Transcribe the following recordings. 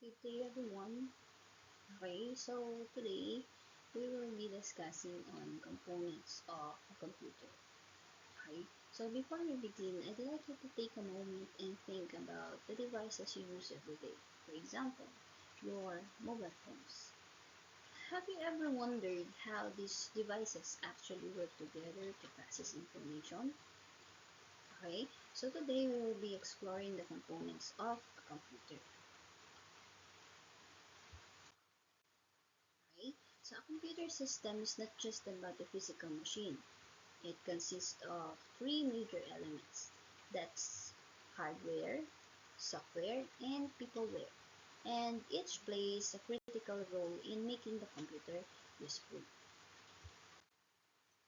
Good day everyone. Okay, so today we will be discussing on components of a computer. Okay, so before we begin, I'd like you to take a moment and think about the devices you use every day. For example, your mobile phones. Have you ever wondered how these devices actually work together to process information? Okay, so today we will be exploring the components of a computer. Okay? So a computer system is not just about the physical machine. It consists of three major elements. That's hardware, software, and peopleware. And each plays a critical role in making the computer useful.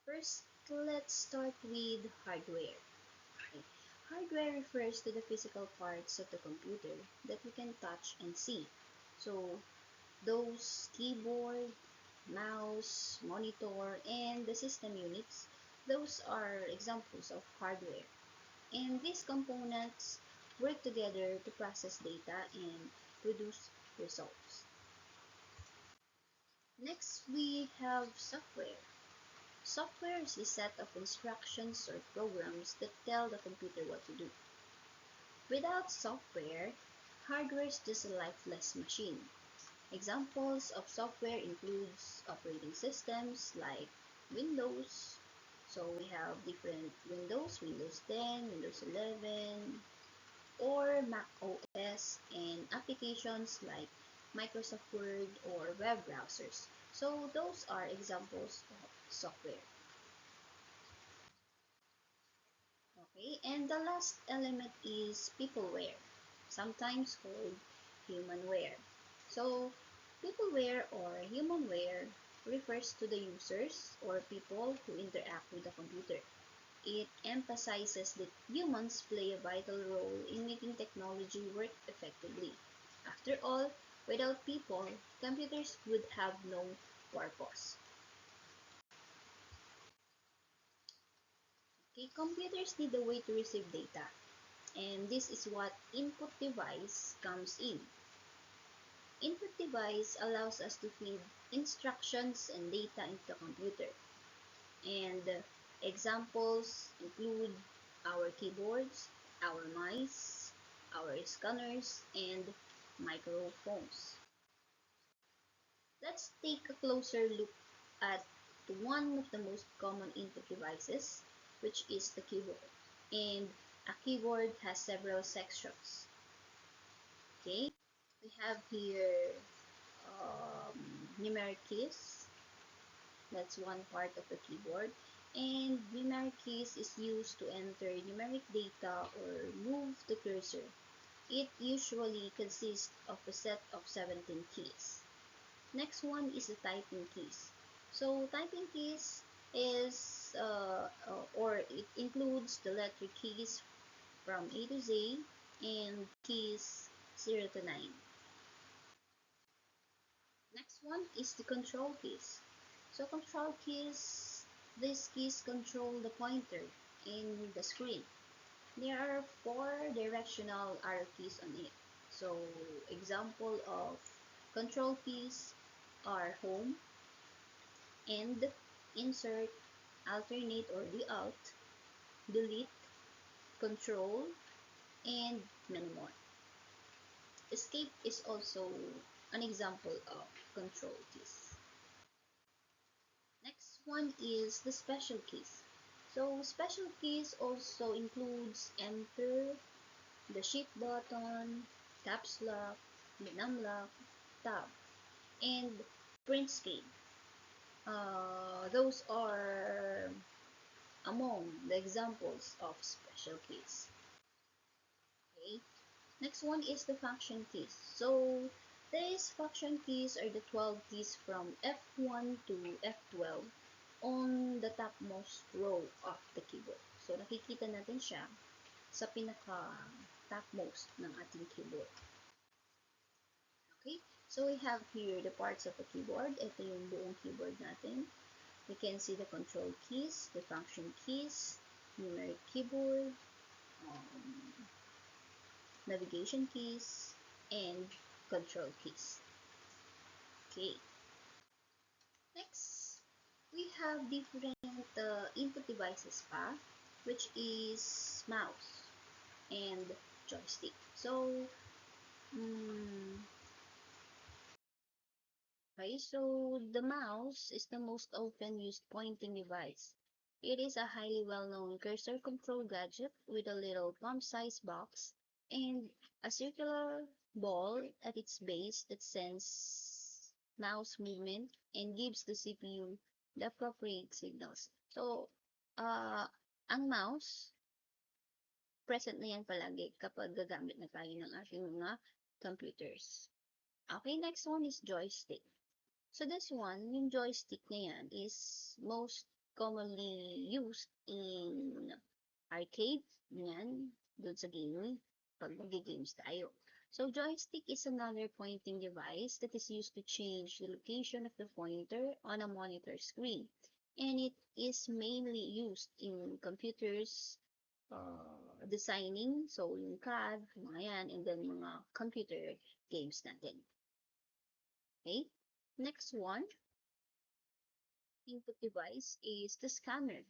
First, let's start with hardware. Okay. Hardware refers to the physical parts of the computer that we can touch and see. So, those keyboard, mouse, monitor, and the system units, those are examples of hardware. And these components work together to process data and produce results. Next, we have software. Software is the set of instructions or programs that tell the computer what to do. Without software, hardware is just a lifeless machine. Examples of software includes operating systems like Windows. So we have different Windows, Windows 10, Windows 11, or Mac OS, and applications like Microsoft Word or web browsers. So those are examples of software. Okay, and the last element is peopleware, sometimes called humanware. So, peopleware or humanware refers to the users or people who interact with the computer. It emphasizes that humans play a vital role in making technology work effectively. After all, without people, computers would have no purpose. Okay, computers need a way to receive data, and this is what input device comes in. Input device allows us to feed instructions and data into the computer. And examples include our keyboards, our mice, our scanners, and microphones. Let's take a closer look at one of the most common input devices, which is the keyboard. And a keyboard has several sections. Okay, we have here numeric keys. That's one part of the keyboard. And numeric keys is used to enter numeric data or move the cursor. It usually consists of a set of 17 keys. Next one is the typing keys. So typing keys is or it includes the letter keys from A to Z and keys 0 to 9. Next one is the control keys. So control keys, these keys control the pointer in the screen. There are four directional arrow keys on it. So example of control keys are home, end, insert, alternate or the alt, delete, control, and many more. Escape is also an example of control keys. Next one is the special keys. So special keys also includes enter, the shift button, caps lock, the num lock, tab, and print screen. Those are among the examples of special keys. Okay. Next one is the function keys. So these function keys are the 12 keys from F1 to F12 on the topmost row of the keyboard. So nakikita natin siya sa pinaka topmost ng ating keyboard. Okay? So we have here the parts of the keyboard. Ito yung buong keyboard natin. We can see the control keys, the function keys, numeric keyboard, navigation keys, and control keys. Okay. Next, we have different input devices pa, which is mouse and joystick. So, okay, so the mouse is the most often used pointing device. It is a highly well-known cursor control gadget with a little palm-sized box and a circular ball at its base that sends mouse movement and gives the CPU the appropriate signals. So, ang mouse, present na yan palagi kapag gagamit na tayo ng ating mga computers. Okay, next one is joystick. So this one, yung joystick na yan is most commonly used in arcade, yan, dun sa gaming, pag mag-games tayo. So joystick is another pointing device that is used to change the location of the pointer on a monitor screen. And it is mainly used in computers, designing, so yung CAD, mga yan, and then mga computer games natin. Okay? Next one, input device is the scanner.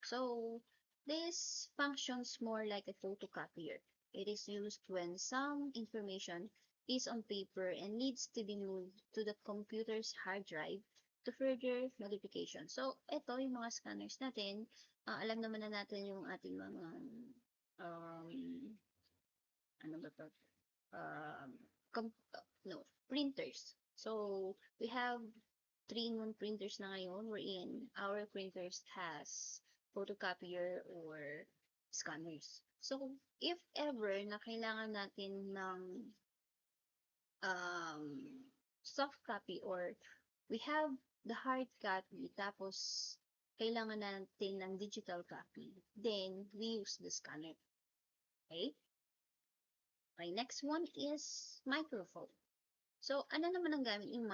So this functions more like a photocopier. It is used when some information is on paper and needs to be moved to the computer's hard drive to further modification. So ito yung mga scanners natin. Alam naman na natin yung ating mga um, ano ba to? No, printers. So we have 3-in-1 printers na ngayon wherein our printers has photocopier or scanners. So, if ever na kailangan natin ng um, soft copy or we have the hard copy tapos kailangan natin ng digital copy, then we use the scanner. Okay? Okay, next one is microphone. So, ano naman ang gamit ng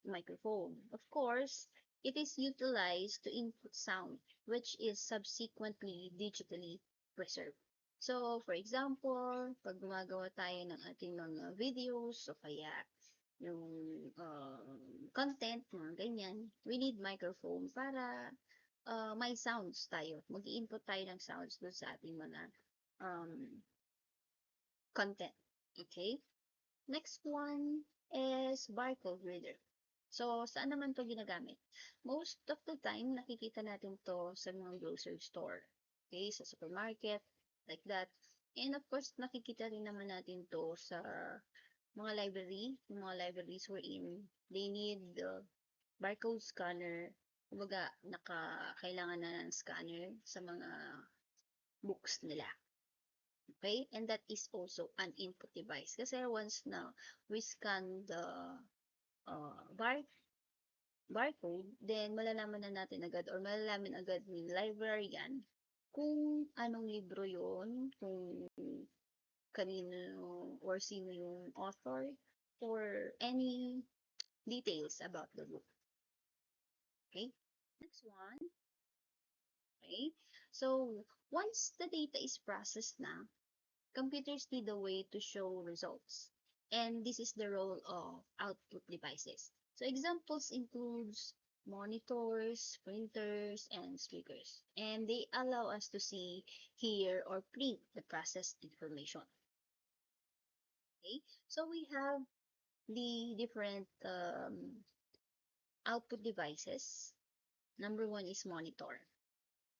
microphone? Of course, it is utilized to input sound, which is subsequently digitally preserved. So, for example, pag gumagawa tayo ng ating mga videos o kaya yung content, mga ganyan, we need microphone para may sounds tayo. Mag-i-input tayo ng sounds doon sa ating mga content. Okay? Next one is barcode reader. So, saan naman to ginagamit? Most of the time, nakikita natin to sa mga grocery store. Okay, sa supermarket, like that. And of course, nakikita rin naman natin to sa mga library, mga libraries wherein they need the barcode scanner. Kumbaga, kailangan na ng scanner sa mga books nila. Okay? And that is also an input device. Kasi once na we scan the barcode, then malalaman na natin agad or malalaman agad ni librarian kung anong libro yon, kung kanino or sino yung author, or any details about the book. Okay? Next one. Okay? So, once the data is processed na, computers need a way to show results. And this is the role of output devices. So examples includes monitors, printers, and speakers. And they allow us to see, hear, or print the processed information. Okay, so we have the different output devices. Number one is monitor.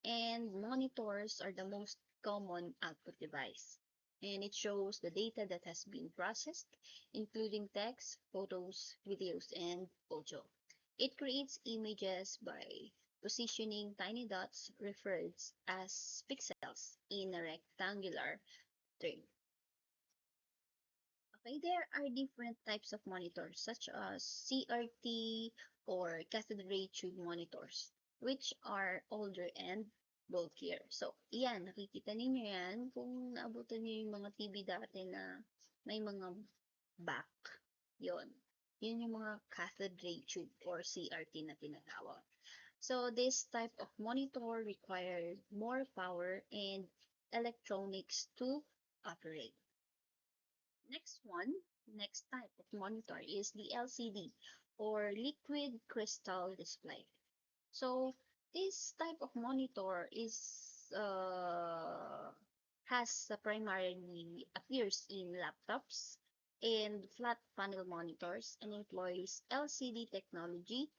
And monitors are the most common output device. And it shows the data that has been processed, including text, photos, videos, and audio. It creates images by positioning tiny dots referred as pixels in a rectangular term. Okay, there are different types of monitors such as CRT or cathode ray tube monitors, which are older and bulkier. So, yan, nakikita ninyo yan kung naabutan nyo yung mga TV dati na may mga back. Yon. Yun yung mga cathode ray tube or CRT na tinatawag. So, this type of monitor requires more power and electronics to operate. Next one Next type of monitor is the LCD or liquid crystal display. So this type of monitor is has primarily appears in laptops and flat panel monitors and employs LCD technology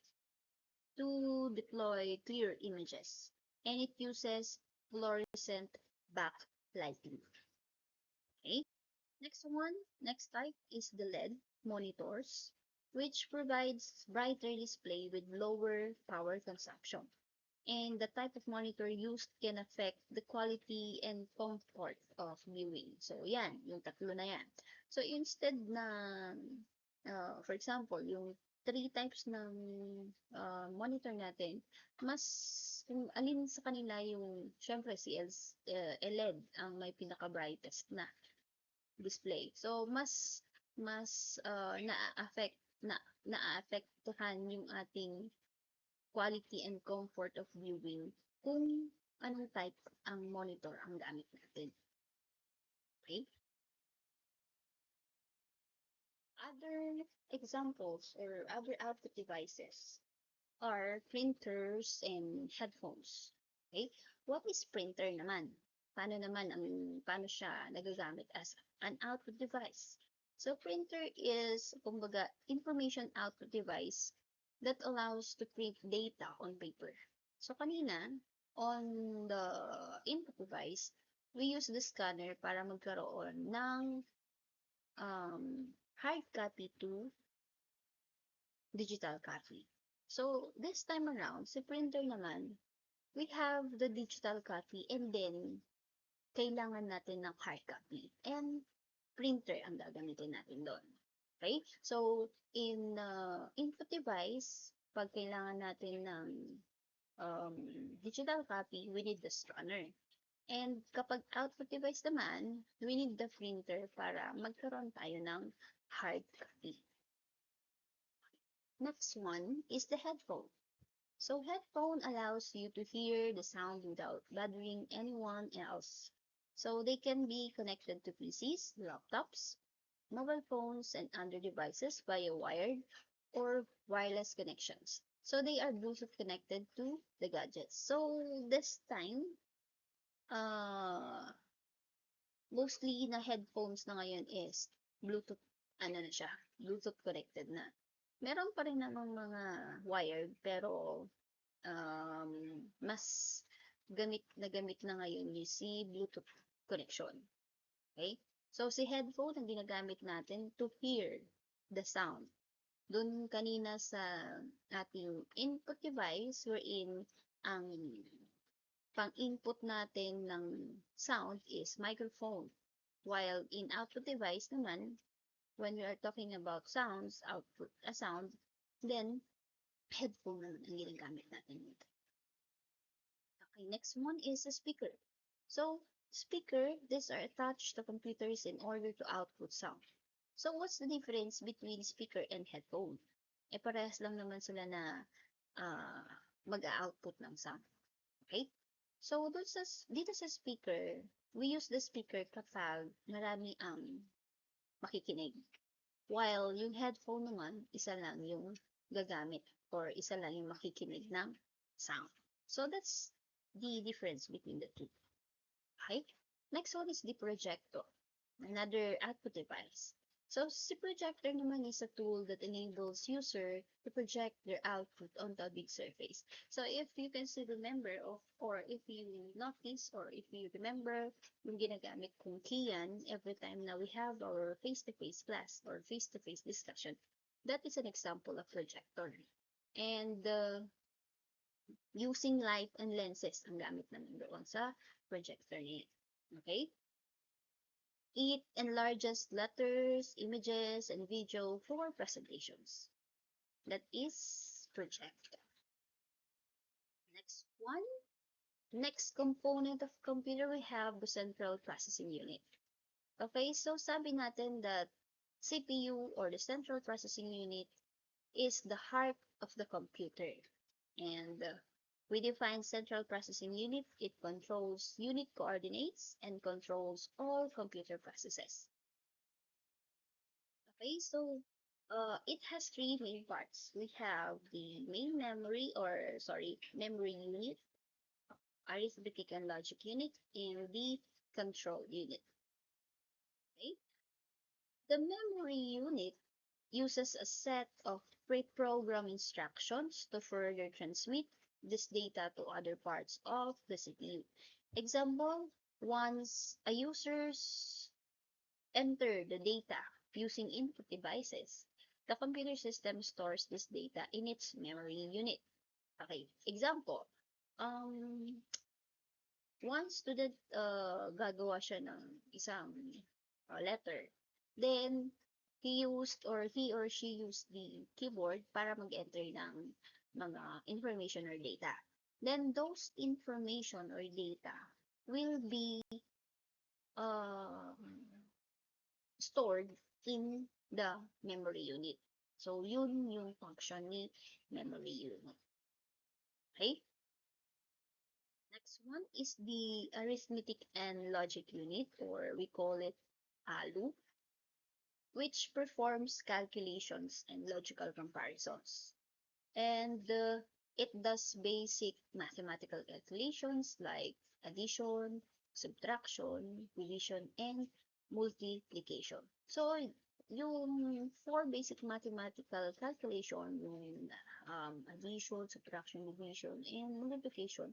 to deploy clear images, and it uses fluorescent backlighting. Okay. Next type is the LED monitors, which provides brighter display with lower power consumption. And the type of monitor used can affect the quality and comfort of viewing. So, yan, yung tatlo na yan. So, instead na, for example, yung three types ng monitor natin, mas, kung alin sa kanila yung, syempre, si LED ang may pinaka-brightest na display. So, mas na-aapektuhan yung ating quality and comfort of viewing kung anong type ang monitor ang gamit natin. Okay? Other examples or other output devices are printers and headphones. Okay? What is printer naman? Paano siya nagagamit as an output device? So printer is kumbaga information output device that allows to print data on paper. So kanina on the input device, we use the scanner para magkaroon ng hard copy to digital copy. So, this time around, sa printer naman, we have the digital copy and then kailangan natin ng hard copy and printer ang gagamitin natin doon. Okay? So, in input device, pag kailangan natin ng digital copy, we need the scanner. And kapag output device naman, we need the printer para magkaroon tayo ng hard copy. Next one is the headphone. So headphone allows you to hear the sound without bothering anyone else. So they can be connected to PCs, laptops, mobile phones, and other devices via wired or wireless connections. So they are Bluetooth connected to the gadgets. So this time, mostly na headphones na ngayon is Bluetooth, Bluetooth connected na. Meron pa rin namang mga wired, pero mas gamit na ngayon yung si Bluetooth connection. Okay? So, si headphone ang ginagamit natin to hear the sound. Doon kanina sa ating input device wherein ang pang-input natin ng sound is microphone. While in output device naman, when we are talking about output a sound, then headphone naman ang ginagamit natin. Okay, next one is a speaker. So, speaker, these are attached to computers in order to output sound. So, what's the difference between speaker and headphone? Parehas lang naman sila na mag-output ng sound. Okay? So, dito sa speaker, we use the speaker kapag marami ang makikinig. While yung headphone naman, isa lang yung gagamit or isa lang yung makikinig ng sound. So, that's the difference between the two. Okay? Next one is the projector, another output device. So, si projector naman is a tool that enables user to project their output onto a big surface. So, if you can still remember or if you notice or if you remember yung ginagamit kong Kian every time na we have our face-to-face class or face-to-face discussion, that is an example of projector. And using light and lenses ang gamit namin doon sa projector niya. Okay? It enlarges letters, images, and video for presentations. That is projector. Next one. Next component of computer, we have the central processing unit. Okay, so sabi natin that CPU or the central processing unit is the heart of the computer. And we define central processing unit. It controls unit coordinates and controls all computer processes. Okay, so it has three main parts. We have the main memory, or sorry, memory unit, arithmetic and logic unit, and the control unit. Okay, the memory unit uses a set of pre-programmed instructions to further transmit this data to other parts of the CPU. Example, once a user's enter the data using input devices, the computer system stores this data in its memory unit. Okay, example, um, one student gagawa siya ng isang letter. Then, he or she used the keyboard para mag-enter ng mga information or data. Then, those information or data will be uh, stored in the memory unit. So, yun yung function ni memory unit. Okay? Next one is the arithmetic and logic unit, or we call it ALU, which performs calculations and logical comparisons. And it does basic mathematical calculations like addition, subtraction, division, and multiplication. So, yung four basic mathematical calculation, yung addition, subtraction, division, and multiplication,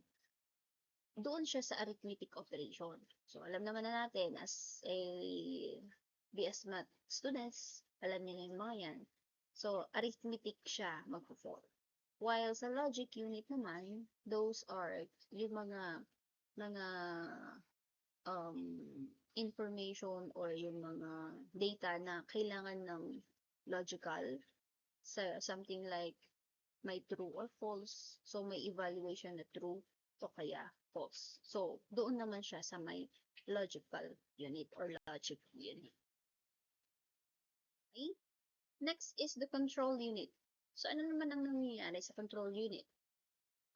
doon siya sa arithmetic operation. So, alam naman na natin, as a BS Math students, alam niyo na yung mga yan. So, arithmetic siya magpo-fall. While sa logic unit naman, those are yung mga um, information or yung mga data na kailangan ng logical sa something like may true or false. So, may evaluation na true o kaya false. So, doon naman siya sa may logical unit or logic unit. Okay? Next is the control unit. So, ano naman ang nangyayari sa control unit?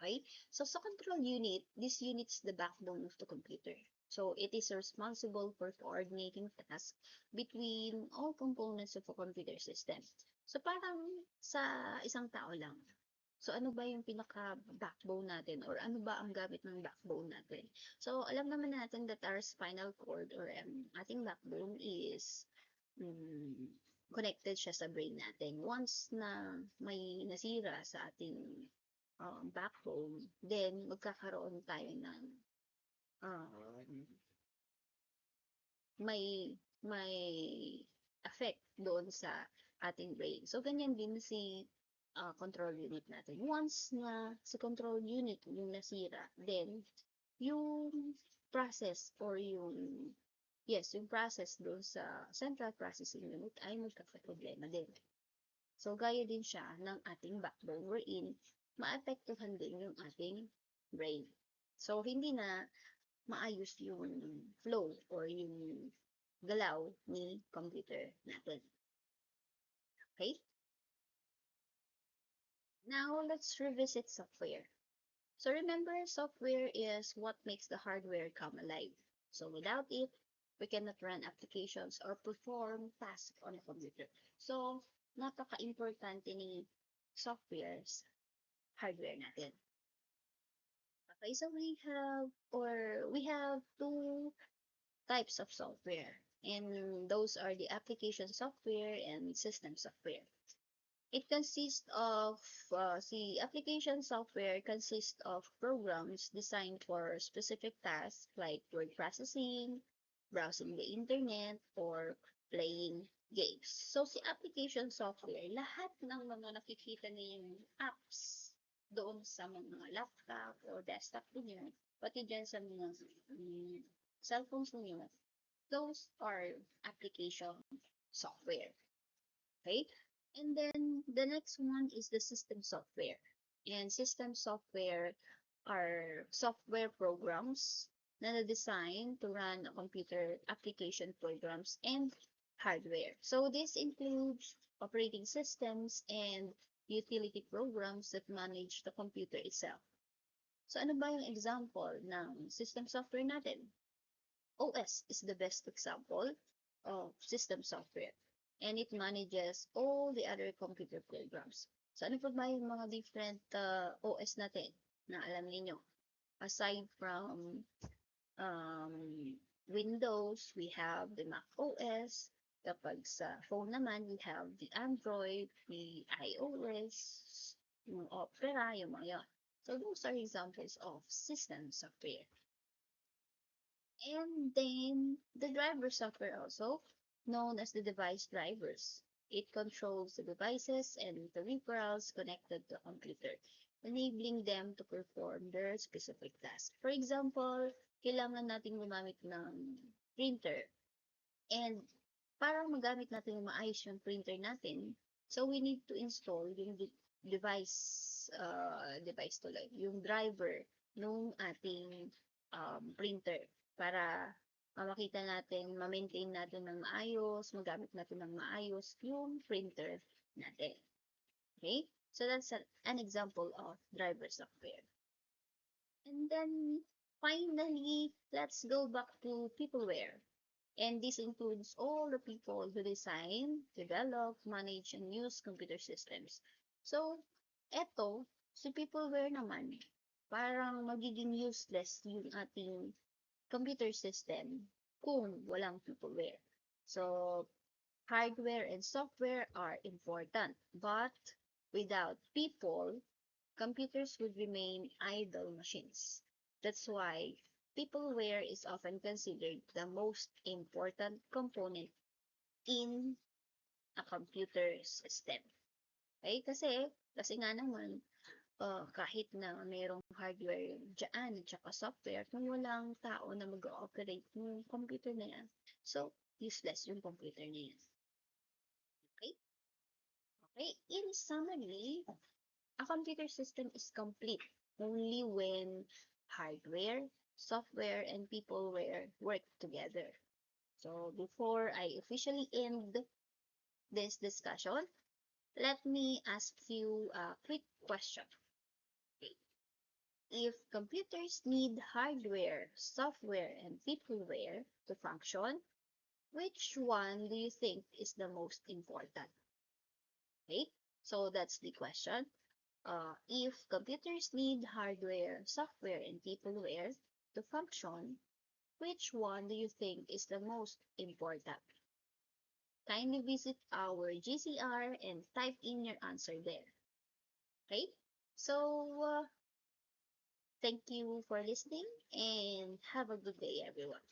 Okay? So, sa control unit, this unit is the backbone of the computer. So, it is responsible for coordinating tasks between all components of a computer system. So, parang sa isang tao lang. So, ano ba yung pinaka-backbone natin or ano ba ang gamit ng backbone natin? So, alam naman natin that our spinal cord or ating backbone is connected siya sa brain natin. Once na may nasira sa ating backbone, then magkakaroon tayo ng may effect doon sa ating brain. So, ganyan din si control unit natin. Once na si control unit yung nasira, then yung process or yung process doon sa central processing unit ay magkakaproblema din. So, gaya din siya ng ating backbone wherein maapektuhan din yung ating brain. So, hindi na maayos yung flow or yung galaw ni computer natin. Okay? Now, let's revisit software. So remember, software is what makes the hardware come alive. So without it, we cannot run applications or perform tasks on a computer. So, napaka-importante ni softwares hardware natin. Okay, so we have two types of software. And those are the application software and system software. It consists of, the application software consists of programs designed for specific tasks like word processing, browsing the internet, or playing games. So, si application software, lahat ng mga nakikita niyong apps doon sa mga laptop or desktop niyo, pati dyan sa mga cellphones niyo, those are application software. Okay? And then the next one is the system software. And system software are software programs na na-design to run computer application programs and hardware. So this includes operating systems and utility programs that manage the computer itself. So ano ba yung example ng system software natin? OS is the best example of system software. and it manages all the other computer programs. So ano pa ba yung mga different OS natin na alam niyo? Aside from Windows, we have the Mac OS. Kapag sa phone naman, we have the Android, the iOS, yung Opera, yung mga yun. So those are examples of system software. And then the driver software also, known as the device drivers. It controls the devices and peripherals connected to a computer, enabling them to perform their specific task. For example, kailangan nating gumamit ng printer. And para magamit natin yung maayos yung printer natin, so we need to install yung device tuloy, yung driver nung ating printer para makita natin, ma-maintain natin ng maayos, magamit natin ng maayos yung printer natin. Okay? So that's an example of driver software. And then finally, let's go back to peopleware. And this includes all the people who design, develop, manage, and use computer systems. So, eto, si peopleware naman, parang magiging useless yung ating computer system kung walang peopleware. So, hardware and software are important, but without people, computers would remain idle machines. That's why peopleware is often considered the most important component in a computer system. Okay? Kasi nga naman, kahit na mayroong hardware dyan at saka software, kung walang tao na mag-ooperate yung computer na yan, so useless yung computer na yan. Okay? Okay? In summary, a computer system is complete only when hardware, software, and peopleware work together. So before I officially end this discussion, let me ask you a quick question. Okay. If computers need hardware, software, and peopleware to function, which one do you think is the most important? Okay, so that's the question. If computers need hardware, software, and peopleware to function, which one do you think is the most important? Kindly visit our GCR and type in your answer there. Okay? So, thank you for listening and have a good day, everyone.